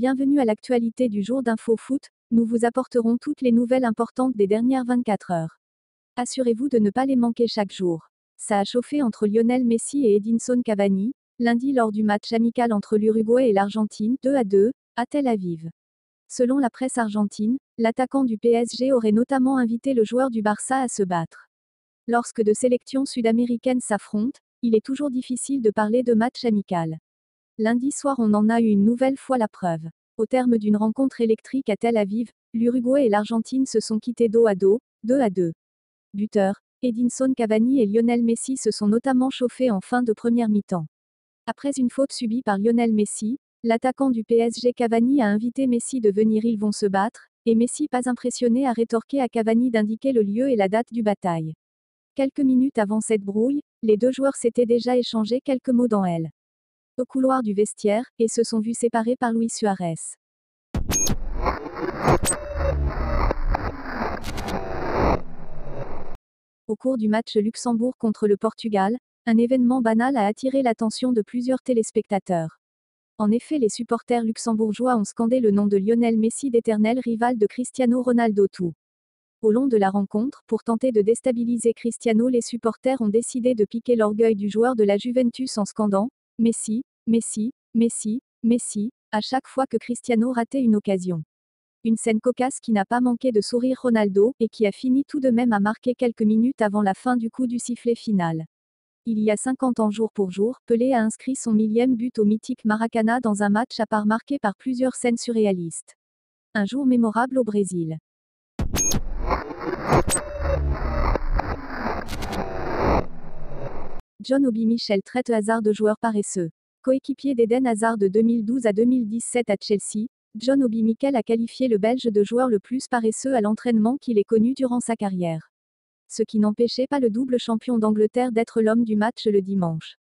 Bienvenue à l'actualité du jour d'Info Foot, nous vous apporterons toutes les nouvelles importantes des dernières 24 heures. Assurez-vous de ne pas les manquer chaque jour. Ça a chauffé entre Lionel Messi et Edinson Cavani, lundi lors du match amical entre l'Uruguay et l'Argentine, 2-2, à Tel Aviv. Selon la presse argentine, l'attaquant du PSG aurait notamment invité le joueur du Barça à se battre. Lorsque deux sélections sud-américaines s'affrontent, il est toujours difficile de parler de match amical. Lundi soir, on en a eu une nouvelle fois la preuve. Au terme d'une rencontre électrique à Tel Aviv, l'Uruguay et l'Argentine se sont quittés dos à dos, 2-2. Buteurs, Edinson Cavani et Lionel Messi se sont notamment chauffés en fin de première mi-temps. Après une faute subie par Lionel Messi, l'attaquant du PSG Cavani a invité Messi de venir, ils vont se battre, et Messi, pas impressionné, a rétorqué à Cavani d'indiquer le lieu et la date du bataille. Quelques minutes avant cette brouille, les deux joueurs s'étaient déjà échangé quelques mots dans elle. Au couloir du vestiaire, et se sont vus séparés par Luis Suarez. Au cours du match Luxembourg contre le Portugal, un événement banal a attiré l'attention de plusieurs téléspectateurs. En effet, les supporters luxembourgeois ont scandé le nom de Lionel Messi, d'éternel rival de Cristiano Ronaldo. Au long de la rencontre, pour tenter de déstabiliser Cristiano, les supporters ont décidé de piquer l'orgueil du joueur de la Juventus en scandant « Messi, Messi, Messi, Messi » à chaque fois que Cristiano ratait une occasion. Une scène cocasse qui n'a pas manqué de sourire Ronaldo, et qui a fini tout de même à marquer quelques minutes avant la fin du coup du sifflet final. Il y a 50 ans jour pour jour, Pelé a inscrit son 1000e but au mythique Maracana dans un match à part marqué par plusieurs scènes surréalistes. Un jour mémorable au Brésil. John Obi Mikel traite Hazard de joueur paresseux. Coéquipier d'Eden Hazard de 2012 à 2017 à Chelsea, John Obi Mikel a qualifié le Belge de joueur le plus paresseux à l'entraînement qu'il ait connu durant sa carrière. Ce qui n'empêchait pas le double champion d'Angleterre d'être l'homme du match le dimanche.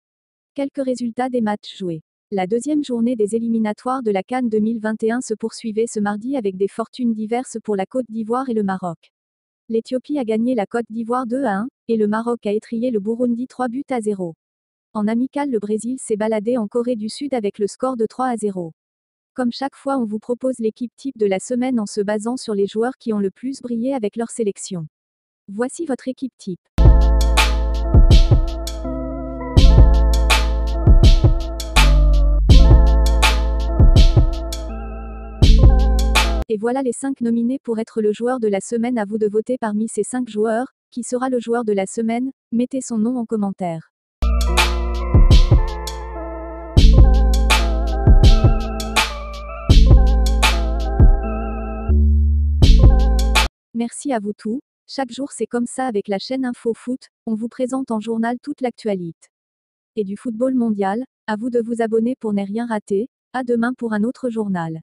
Quelques résultats des matchs joués. La deuxième journée des éliminatoires de la CAN 2021 se poursuivait ce mardi avec des fortunes diverses pour la Côte d'Ivoire et le Maroc. L'Éthiopie a gagné la Côte d'Ivoire 2-1, et le Maroc a étrillé le Burundi 3-0. En amical, le Brésil s'est baladé en Corée du Sud avec le score de 3-0. Comme chaque fois, on vous propose l'équipe type de la semaine en se basant sur les joueurs qui ont le plus brillé avec leur sélection. Voici votre équipe type. Et voilà les 5 nominés pour être le joueur de la semaine. À vous de voter parmi ces 5 joueurs. Qui sera le joueur de la semaine? Mettez son nom en commentaire. Merci à vous tous. Chaque jour c'est comme ça avec la chaîne Info Foot, on vous présente en journal toute l'actualité. Et du football mondial, à vous de vous abonner pour ne rien rater. À demain pour un autre journal.